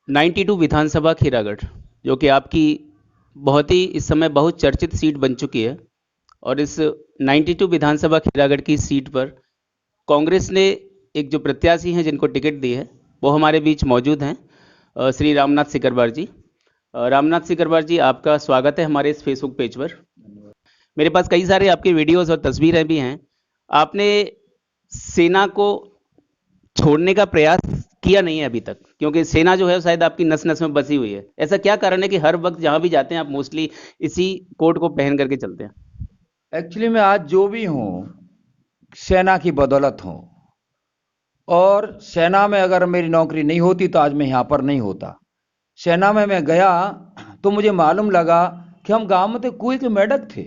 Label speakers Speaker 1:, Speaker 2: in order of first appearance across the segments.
Speaker 1: 92 विधानसभा खीरागढ़, जो कि आपकी बहुत ही इस समय बहुत चर्चित सीट बन चुकी है। और इस 92 विधानसभा खीरागढ़ की सीट पर कांग्रेस ने एक जो प्रत्याशी हैं जिनको टिकट दी है वो हमारे बीच मौजूद हैं, श्री रामनाथ सिकरवार जी। रामनाथ सिकरवार जी, आपका स्वागत है हमारे इस फेसबुक पेज पर। मेरे पास कई सारे आपके वीडियोस और तस्वीरें भी हैं। आपने सेना को छोड़ने का प्रयास किया नहीं है अभी तक, क्योंकि सेना जो है शायद आपकी नस नस में बसी हुई है। ऐसा क्या कारण है कि हर वक्त जहां भी जाते हैं आप मोस्टली इसी कोट को पहन करके चलते हैं?
Speaker 2: एक्चुअली मैं आज जो भी हूँ सेना की बदौलत हूँ। और सेना में अगर मेरी नौकरी नहीं होती तो आज मैं यहाँ पर नहीं होता। सेना में मैं गया तो मुझे मालूम लगा कि हम गांव में थे, कुएं के मेढक थे।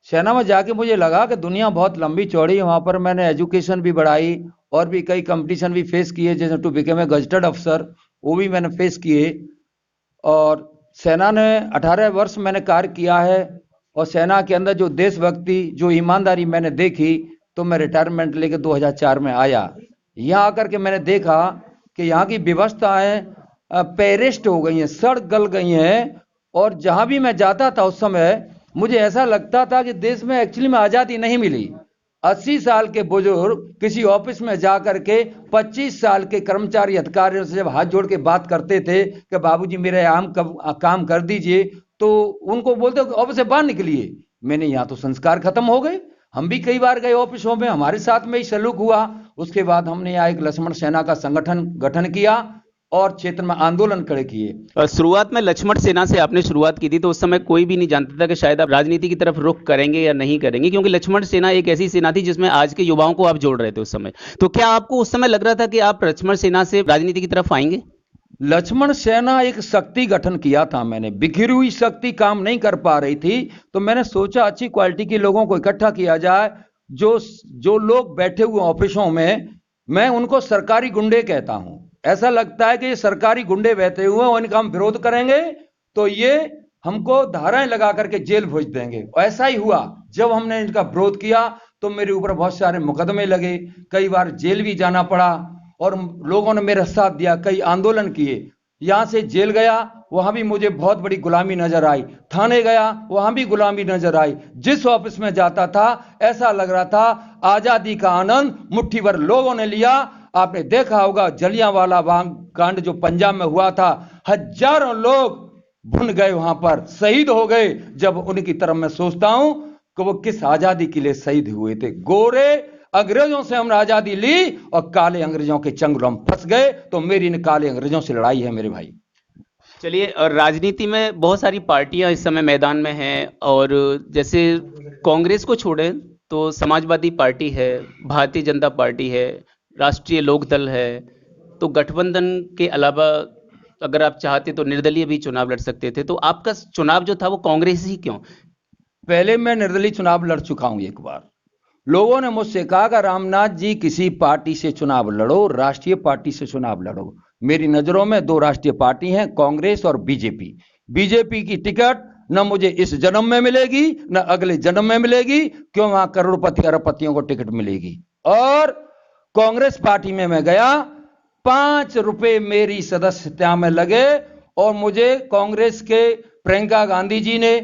Speaker 2: सेना में जाके मुझे लगा कि दुनिया बहुत लंबी चौड़ी है। वहाँ पर मैंने एजुकेशन भी बढ़ाई और भी कई कंपटीशन भी फेस किए, जैसे टू बिकम ए गजटेड अफसर, वो भी मैंने फेस किए। और सेना ने 18 वर्ष मैंने कार्य किया है। और सेना के अंदर जो देशभक्ति, जो ईमानदारी मैंने देखी, तो मैं रिटायरमेंट लेके 2004 में आया। यहाँ आकर के मैंने देखा कि यहाँ की व्यवस्थाएं पेरिस्ट हो गई हैं, सड़ गल गई हैं। और जहाँ भी मैं जाता था उस समय मुझे ऐसा लगता था कि देश में एक्चुअली में आज़ादी नहीं मिली। 80 साल के बुजुर्ग किसी ऑफिस में जाकर के 25 साल के कर्मचारी अधिकारियों से जब हाथ जोड़ के बात करते थे कि बाबूजी मेरे काम कर दीजिए, तो उनको बोलते ऑफिस से बाहर निकलिए। मैंने यहाँ तो संस्कार खत्म हो गए। हम भी कई बार गए ऑफिसों में, हमारे साथ में ही सलूक हुआ। उसके बाद हमने यहाँ एक लक्ष्मण सेना का संगठन गठन किया और क्षेत्र में आंदोलन खड़े किए।
Speaker 1: शुरुआत में लक्ष्मण सेना से आपने शुरुआत की थी, तो उस समय कोई भी नहीं जानता था कि शायद आप राजनीति की तरफ रुख करेंगे या नहीं करेंगे, क्योंकि लक्ष्मण सेना एक ऐसी सेना थी जिसमें आज के युवाओं को आप जोड़ रहे थे उस समय। तो क्या आपको उस समय लग रहा था कि आप लक्ष्मण सेना से राजनीति की तरफ आएंगे?
Speaker 2: लक्ष्मण सेना एक शक्ति गठन किया था मैंने। बिखरी हुई शक्ति काम नहीं कर पा रही थी, तो मैंने सोचा अच्छी क्वालिटी के लोगों को इकट्ठा किया जाए। जो जो लोग बैठे हुए ऑफिसों में, मैं उनको सरकारी गुंडे कहता हूं। ऐसा लगता है कि ये सरकारी गुंडे बैठे हुए हैं और इनका हम विरोध करेंगे तो ये हमको धाराएं लगा करके जेल भेज देंगे। ऐसा ही हुआ। जब हमने इनका विरोध किया तो मेरे ऊपर बहुत सारे मुकदमे लगे, कई बार जेल भी जाना पड़ा। और लोगों ने मेरा साथ दिया, कई आंदोलन किए। यहां से जेल गया, वहां भी मुझे बहुत बड़ी गुलामी नजर आई। थाने गया, वहां भी गुलामी नजर आई। जिस ऑफिस में जाता था ऐसा लग रहा था आजादी का आनंद मुट्ठी भर लोगों ने लिया। आपने देखा होगा जलियांवाला बाग कांड जो पंजाब में हुआ था, हजारों लोग भुन गए, वहां पर शहीद हो गए। जब उनकी तरफ मैं सोचता हूं कि वो किस आजादी के लिए शहीद हुए थे। गोरे अंग्रेजों से हमने आजादी ली और काले अंग्रेजों के चंगुल हम फंस गए। तो मेरी इन काले अंग्रेजों से लड़ाई है मेरे भाई।
Speaker 1: चलिए, और राजनीति में बहुत सारी पार्टियां इस समय मैदान में हैं, और जैसे कांग्रेस को छोड़ें तो समाजवादी पार्टी है, भारतीय जनता पार्टी है, राष्ट्रीय लोकदल है। तो गठबंधन के अलावा अगर आप चाहते तो निर्दलीय भी चुनाव लड़ सकते थे। तो आपका चुनाव जो था वो कांग्रेस ही क्यों?
Speaker 2: पहले मैं निर्दलीय चुनाव लड़ चुका हूं एक बार। लोगों ने मुझसे कहा कि रामनाथ जी किसी पार्टी से चुनाव लड़ो, राष्ट्रीय पार्टी से चुनाव लड़ो। मेरी नजरों में दो राष्ट्रीय पार्टी हैं, कांग्रेस और बीजेपी। बीजेपी की टिकट न मुझे इस जन्म में मिलेगी न अगले जन्म में मिलेगी, क्यों वहां करोड़पति अरबपतियों को टिकट मिलेगी। और कांग्रेस पार्टी में मैं गया, 5 रुपए मेरी सदस्यता में लगे। और मुझे कांग्रेस के प्रियंका गांधी जी ने,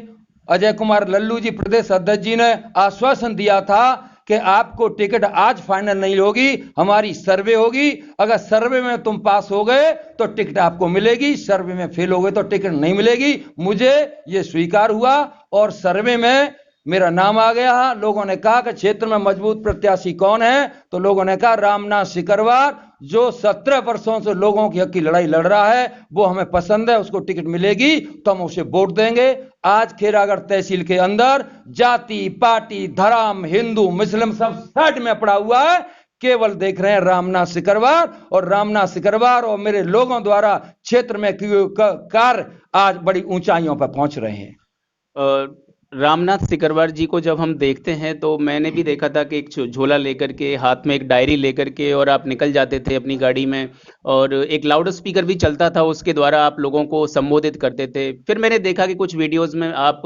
Speaker 2: अजय कुमार लल्लू जी प्रदेश अध्यक्ष जी ने आश्वासन दिया था कि आपको टिकट आज फाइनल नहीं होगी, हमारी सर्वे होगी। अगर सर्वे में तुम पास हो गए तो टिकट आपको मिलेगी, सर्वे में फेल हो गए तो टिकट नहीं मिलेगी। मुझे यह स्वीकार हुआ और सर्वे में मेरा नाम आ गया। लोगों ने कहा कि क्षेत्र में मजबूत प्रत्याशी कौन है, तो लोगों ने कहा रामनाथ सिकरवार, जो 17 वर्षों से लोगों की हक की लड़ाई लड़ रहा है, वो हमें पसंद है, उसको टिकट मिलेगी तो हम उसे वोट देंगे। आज खैरागढ़ तहसील के अंदर जाति पार्टी धर्म हिंदू मुस्लिम सब साइड में पड़ा हुआ है। केवल देख रहे हैं रामनाथ सिकरवार, और रामनाथ सिकरवार और मेरे लोगों द्वारा क्षेत्र में कार्य आज बड़ी ऊंचाइयों पर पहुंच रहे हैं।
Speaker 1: रामनाथ सिकरवार जी को जब हम देखते हैं तो मैंने भी देखा था कि एक झोला लेकर के हाथ में एक डायरी लेकर के और आप निकल जाते थे अपनी गाड़ी में और एक लाउड स्पीकर भी चलता था उसके द्वारा आप लोगों को संबोधित करते थे। फिर मैंने देखा कि कुछ वीडियोस में आप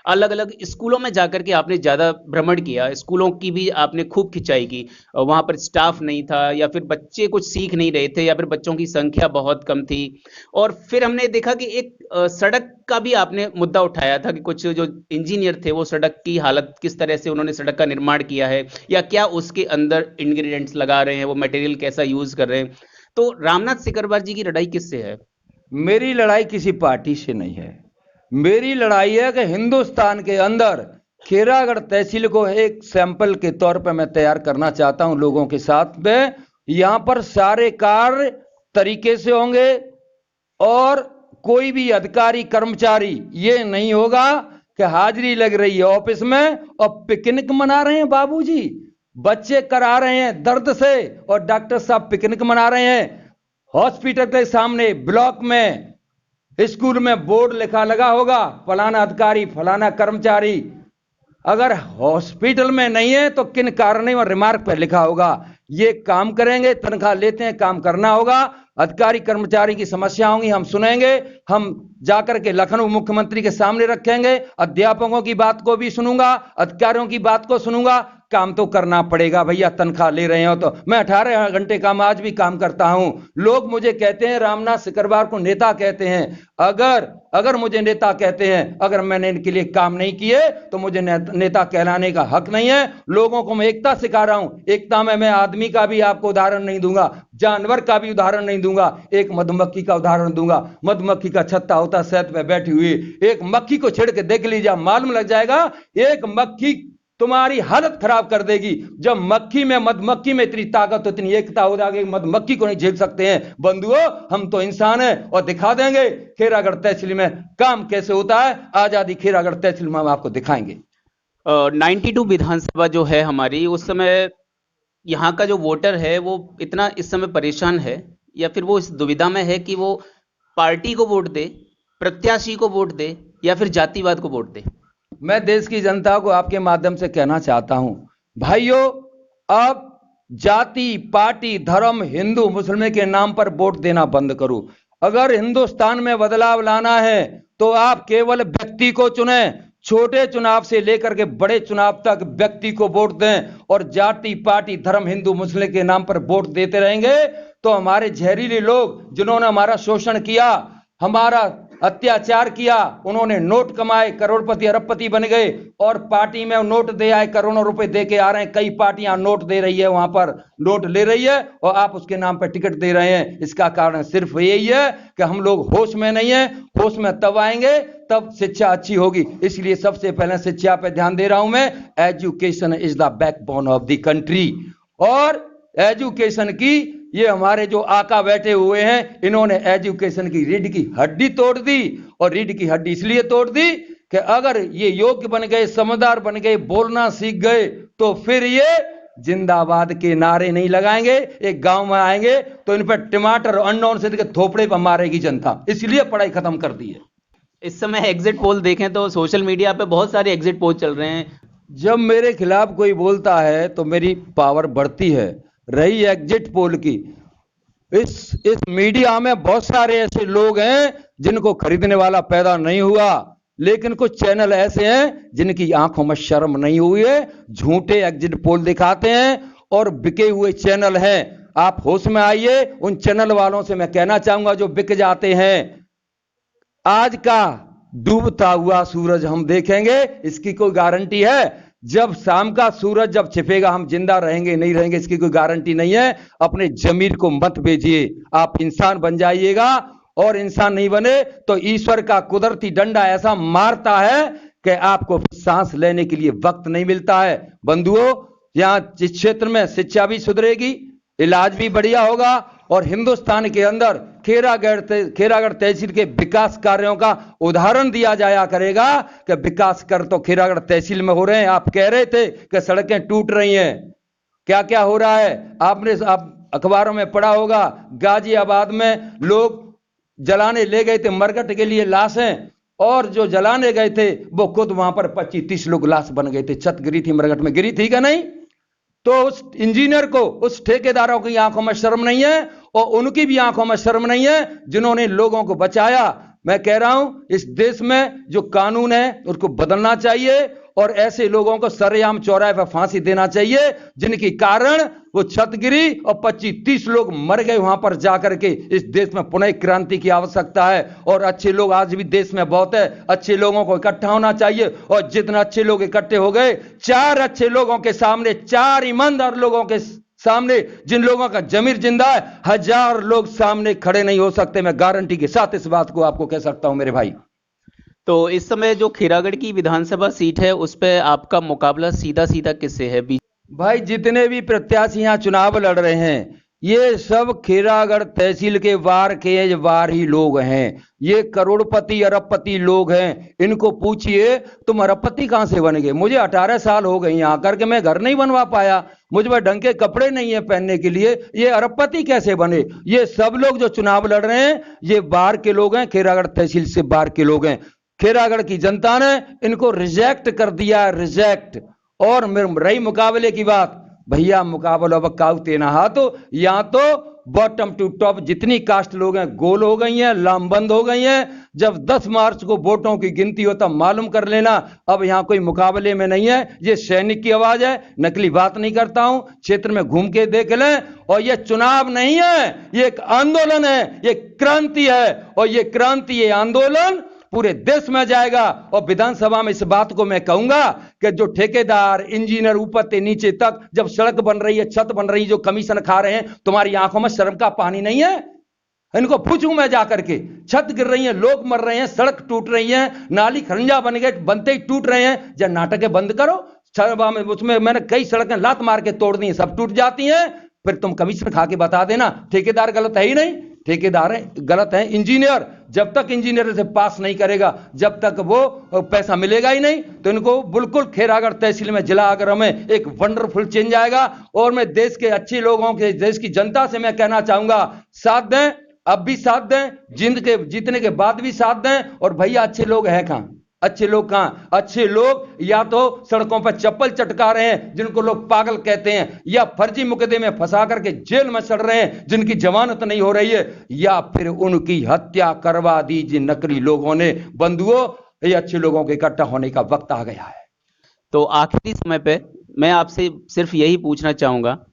Speaker 1: अलग अलग स्कूलों में जाकर के आपने ज़्यादा भ्रमण किया, स्कूलों की भी आपने खूब खिंचाई की। वहाँ पर स्टाफ नहीं था या फिर बच्चे कुछ सीख नहीं रहे थे या फिर बच्चों की संख्या बहुत कम थी। और फिर हमने देखा कि एक सड़क का भी आपने मुद्दा उठाया था कि कुछ जो इंजीनियर थे वो सड़क की हालत किस तरह से उन्होंने सड़क का निर्माण किया है या क्या उसके अंदर इंग्रेडिएंट्स लगा रहे हैं, वो मटेरियल कैसा यूज कर रहे हैं। तो रामनाथ सिकरवार जी की लड़ाई किससे है?
Speaker 2: मेरी लड़ाई किसी पार्टी से नहीं है। मेरी लड़ाई है कि हिंदुस्तान के अंदर खैरागढ़ तहसील को एक सैंपल के तौर पर मैं तैयार करना चाहता हूं लोगों के साथ में। यहां पर सारे कार्य तरीके से होंगे और कोई भी अधिकारी कर्मचारी ये नहीं होगा कि हाजिरी लग रही है ऑफिस में और पिकनिक मना रहे हैं बाबूजी, बच्चे करा रहे हैं दर्द से और डॉक्टर साहब पिकनिक मना रहे हैं। हॉस्पिटल के सामने ब्लॉक में स्कूल में बोर्ड लिखा लगा होगा फलाना अधिकारी फलाना कर्मचारी, अगर हॉस्पिटल में नहीं है तो किन कारणों और रिमार्क पर लिखा होगा। ये काम करेंगे, तनख्वाह लेते हैं, काम करना होगा। अधिकारी कर्मचारी की समस्या होंगी, हम सुनेंगे, हम जाकर के लखनऊ मुख्यमंत्री के सामने रखेंगे, अध्यापकों की बात को भी सुनूंगा, अधिकारियों की बात को सुनूंगा। काम तो करना पड़ेगा भैया, तनख्वाह ले रहे हो तो। मैं 18 घंटे का आज भी काम करता हूं। लोग मुझे कहते हैं रामनाथ सिकरवार को नेता कहते हैं। अगर मुझे नेता कहते हैं, अगर मैंने इनके लिए काम नहीं किए तो मुझे नेता कहलाने का हक नहीं है। लोगों को मैं एकता सिखा रहा हूं। एकता में मैं आदमी का भी आपको उदाहरण नहीं दूंगा, जानवर का भी उदाहरण नहीं दूंगा, एक मधुमक्खी का उदाहरण दूंगा। मधुमक्खी का छत्ता होता शहद पे बैठी हुई, एक मक्खी को छिड़ के देख लीजिए, मालूम लग जाएगा एक मक्खी तुम्हारी हालत खराब कर देगी। जब मधुमक्खी में इतनी ताकत, इतनी एकता हो जाएगी, मधुमक्खी को नहीं झेल सकते हैं। बंधुओं, हम तो इंसान हैं और दिखा देंगे खैरागढ़ तहसील में काम कैसे होता है। आजादी खैरागढ़ तहसील में हम आपको दिखाएंगे।
Speaker 1: 92 विधानसभा जो है हमारी, उस समय यहाँ का जो वोटर है वो इतना इस समय परेशान है या फिर वो इस दुविधा में है कि वो पार्टी को वोट दे, प्रत्याशी को वोट दे या फिर जातिवाद को वोट दे।
Speaker 2: मैं देश की जनता को आपके माध्यम से कहना चाहता हूं, भाइयों, अब जाति पार्टी धर्म हिंदू मुस्लिम के नाम पर वोट देना बंद करो। अगर हिंदुस्तान में बदलाव लाना है तो आप केवल व्यक्ति को चुने। छोटे चुनाव से लेकर के बड़े चुनाव तक व्यक्ति को वोट दें और जाति पार्टी धर्म हिंदू मुस्लिम के नाम पर वोट देते रहेंगे तो हमारे जहरीले लोग जिन्होंने हमारा शोषण किया, हमारा अत्याचार किया, उन्होंने नोट कमाए, करोड़पति अरबपति बन गए और पार्टी में नोट दे आए, करोड़ों रुपए दे के आ रहे हैं। कई पार्टियां नोट दे रही है, वहां पर नोट ले रही है और आप उसके नाम पर टिकट दे रहे हैं। इसका कारण सिर्फ यही है कि हम लोग होश में नहीं है। होश में तब आएंगे तब शिक्षा अच्छी होगी। इसलिए सबसे पहले शिक्षा पे ध्यान दे रहा हूं मैं। Education is the backbone of the country और एजुकेशन की ये हमारे जो आका बैठे हुए हैं, इन्होंने एजुकेशन की रीढ़ की हड्डी तोड़ दी। और रीढ़ की हड्डी इसलिए तोड़ दी कि अगर ये योग्य बन गए, समझदार बन गए, बोलना सीख गए तो फिर ये जिंदाबाद के नारे नहीं लगाएंगे। एक गांव में आएंगे तो इन पर टमाटर और अननोन से थोपड़े पर मारेगी जनता। इसलिए पढ़ाई खत्म कर दी है।
Speaker 1: इस समय एग्जिट पोल देखें तो सोशल मीडिया पे बहुत सारे एग्जिट पोल चल रहे हैं।
Speaker 2: जब मेरे खिलाफ कोई बोलता है तो मेरी पावर बढ़ती है। रही एग्जिट पोल की, इस मीडिया में बहुत सारे ऐसे लोग हैं जिनको खरीदने वाला पैदा नहीं हुआ, लेकिन कुछ चैनल ऐसे हैं जिनकी आंखों में शर्म नहीं हुई है, झूठे एग्जिट पोल दिखाते हैं और बिके हुए चैनल हैं। आप होश में आइए। उन चैनल वालों से मैं कहना चाहूंगा जो बिक जाते हैं, आज का डूबता हुआ सूरज हम देखेंगे, इसकी कोई गारंटी है? जब शाम का सूरज जब छिपेगा हम जिंदा रहेंगे नहीं रहेंगे इसकी कोई गारंटी नहीं है। अपने जमीर को मत बेचिए, आप इंसान बन जाइएगा। और इंसान नहीं बने तो ईश्वर का कुदरती डंडा ऐसा मारता है कि आपको सांस लेने के लिए वक्त नहीं मिलता है। बंधुओं, यहां जिस क्षेत्र में शिक्षा भी सुधरेगी, इलाज भी बढ़िया होगा और हिंदुस्तान के अंदर खैरागढ़ तहसील के विकास कार्यों का उदाहरण दिया जाया करेगा कि विकास कर तो खैरागढ़ तहसील में हो रहे हैं। आप कह रहे थे कि सड़कें टूट रही हैं, क्या क्या हो रहा है आपने अखबारों में पढ़ा होगा। गाजियाबाद में लोग जलाने ले गए थे मरकट के लिए लाशें और जो जलाने गए थे वो खुद वहां पर 25-30 लोग लाश बन गए थे। छत गिरी थी, मरघट में गिरी थी क्या नहीं? तो उस इंजीनियर को, उस ठेकेदारों की आंखों में शर्म नहीं है और उनकी भी आंखों में शर्म नहीं है जिन्होंने लोगों को बचाया। मैं कह रहा हूं इस देश में जो कानून है उसको बदलना चाहिए और ऐसे लोगों को सरेआम चौराहे पर फांसी देना चाहिए जिनके कारण वो छत गिरी और 25-30 लोग मर गए वहां पर जाकर के। इस देश में पुनः क्रांति की आवश्यकता है और अच्छे लोग आज भी देश में बहुत है। अच्छे लोगों को इकट्ठा होना चाहिए और जितने अच्छे लोग इकट्ठे हो गए, 4 अच्छे लोगों के सामने, 4 ईमानदार लोगों के सामने, जिन लोगों का जमीर जिंदा है, 1000 लोग सामने खड़े नहीं हो सकते। मैं गारंटी के साथ इस बात को आपको कह सकता हूं मेरे भाई।
Speaker 1: तो इस समय जो खीरागढ़ की विधानसभा सीट है उस पे आपका मुकाबला सीधा सीधा किससे है?
Speaker 2: भाई जितने भी प्रत्याशी यहाँ चुनाव लड़ रहे हैं ये सब खीरागढ़ तहसील के वार के वार ही लोग हैं। ये करोड़पति अरबपति लोग हैं। इनको पूछिए तुम अरबपति कहां से बन गए? मुझे 18 साल हो गए यहाँ करके, मैं घर नहीं बनवा पाया, मुझ पर ढंग के कपड़े नहीं है पहनने के लिए, ये अरबपति कैसे बने? ये सब लोग जो चुनाव लड़ रहे हैं ये बार के लोग हैं, खीरागढ़ तहसील से बार के लोग हैं। खीरागढ़ की जनता ने इनको रिजेक्ट कर दिया, रिजेक्ट। और रही मुकाबले की बात, भैया मुकाबला अब काउते ना हा, तो यहाँ तो बॉटम टू टॉप जितनी कास्ट लोग हैं गोल हो गई हैं, लामबंद हो गई हैं। जब 10 मार्च को वोटों की गिनती हो तब मालूम कर लेना। अब यहाँ कोई मुकाबले में नहीं है। ये सैनिक की आवाज है, नकली बात नहीं करता हूं, क्षेत्र में घूम के देख लें। और ये चुनाव नहीं है, ये एक आंदोलन है, ये क्रांति है। और ये क्रांति, ये आंदोलन पूरे देश में जाएगा। और विधानसभा में इस बात को मैं कहूंगा कि जो ठेकेदार, इंजीनियर ऊपर से नीचे तक जब सड़क बन रही है, छत बन रही है, जो कमीशन खा रहे हैं, तुम्हारी आंखों में शर्म का पानी नहीं है? इनको पूछूं मैं जाकर के। छत गिर रही है, लोग मर रहे हैं, सड़क टूट रही है, नाली खरंजा बन गए, बनते ही टूट रहे हैं। जब नाटक बंद करो। उसमें मैंने कई सड़कें लात मार के तोड़ दी हैं, सब टूट जाती हैं। फिर तुम कमीशन खा के बता देना ठेकेदार गलत है ही नहीं। ठेकेदार गलत है, इंजीनियर जब तक इंजीनियर से पास नहीं करेगा जब तक वो पैसा मिलेगा ही नहीं। तो इनको बिल्कुल खीरागढ़ तहसील में, जिला आगरा में एक वंडरफुल चेंज आएगा। और मैं देश के अच्छे लोगों के, देश की जनता से मैं कहना चाहूंगा, साथ दें, अब भी साथ दें, जीतने के बाद भी साथ दें। और भैया अच्छे लोग हैं कहां? अच्छे लोग कहां? अच्छे लोग या तो सड़कों पर चप्पल चटका रहे हैं जिनको लोग पागल कहते हैं, या फर्जी मुकदमे में फंसा करके जेल में सड़ रहे हैं जिनकी जमानत नहीं हो रही है, या फिर उनकी हत्या करवा दी जिन नकली लोगों ने। बंधुओं, ये अच्छे लोगों के इकट्ठा होने का वक्त आ गया है।
Speaker 1: तो आखिरी समय पे मैं आपसे सिर्फ यही पूछना चाहूंगा,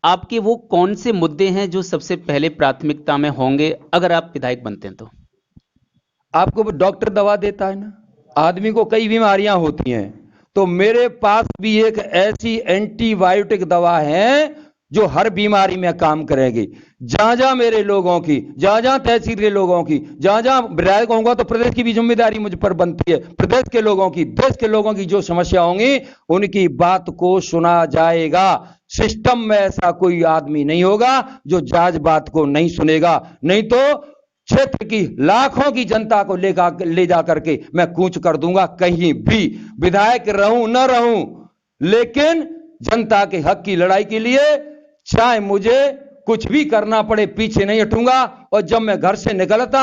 Speaker 1: आपके वो कौन से मुद्दे हैं जो सबसे पहले प्राथमिकता में होंगे अगर आप विधायक बनते हैं? तो
Speaker 2: आपको डॉक्टर दवा देता है ना, आदमी को कई बीमारियां होती हैं, तो मेरे पास भी एक ऐसी एंटीबायोटिक दवा है जो हर बीमारी में काम करेगी। जहां जहां मेरे लोगों की, जहां जहां तहसील के लोगों की, जहां जहां विधायक होऊंगा तो प्रदेश की भी जिम्मेदारी मुझ पर बनती है। प्रदेश के लोगों की, देश के लोगों की जो समस्या होंगी उनकी बात को सुना जाएगा। सिस्टम में ऐसा कोई आदमी नहीं होगा जो जायज बात को नहीं सुनेगा। नहीं तो क्षेत्र की लाखों की जनता को ले जा करके मैं कूच कर दूंगा। कहीं भी विधायक रहूं न रहूं, लेकिन जनता के हक की लड़ाई के लिए चाहे मुझे कुछ भी करना पड़े पीछे नहीं हटूंगा। और जब मैं घर से निकलता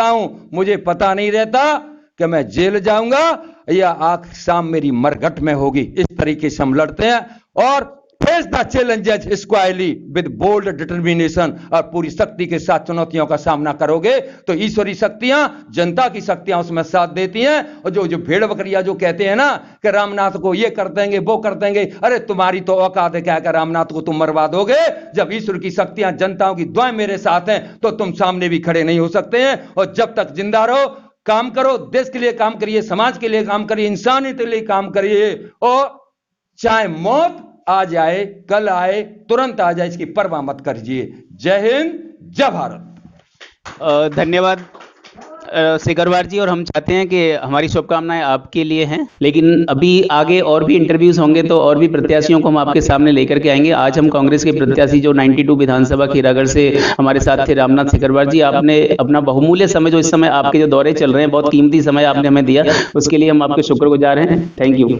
Speaker 2: हूं मुझे पता नहीं रहता कि मैं जेल जाऊंगा या आंख शाम मेरी मरघट में होगी। इस तरीके से हम लड़ते हैं और face the challenges squarely with bold determination. और पूरी शक्ति के साथ चुनौतियों का सामना करोगे तो ईश्वरी शक्तियां, जनता की शक्तियां उसमें साथ देती हैं। और जो भेड़ बकरियां जो कहते हैं ना कि रामनाथ को ये कर देंगे, वो कर देंगे, अरे तुम्हारी तो औकात है क्या कि रामनाथ को तुम मरवा दोगे? जब ईश्वर की शक्तियां, जनताओं की दुआएं मेरे साथ हैं तो तुम सामने भी खड़े नहीं हो सकते हैं। और जब तक जिंदा रहो, काम करो, देश के लिए काम करिए, समाज के लिए काम करिए, इंसानियत के लिए काम करिए। और चाहे मौत आ जाए, कल आए, तुरंत आ जाए, इसकी परवाह मत करिए। जय हिंद, जय भारत।
Speaker 1: धन्यवाद सिकरवार जी। और हम चाहते हैं कि हमारी शुभकामनाएं आपके लिए हैं, लेकिन अभी आगे और भी इंटरव्यूज होंगे तो और भी प्रत्याशियों को हम आपके सामने लेकर के आएंगे। आज हम कांग्रेस के प्रत्याशी जो 92 विधानसभा खीरागढ़ से हमारे साथ थे, रामनाथ सिकरवार जी, आपने अपना बहुमूल्य समय, जो इस समय आपके जो दौरे चल रहे हैं, बहुत कीमती समय आपने हमें दिया, उसके लिए हम आपके शुक्रगुजार हैं। Thank you.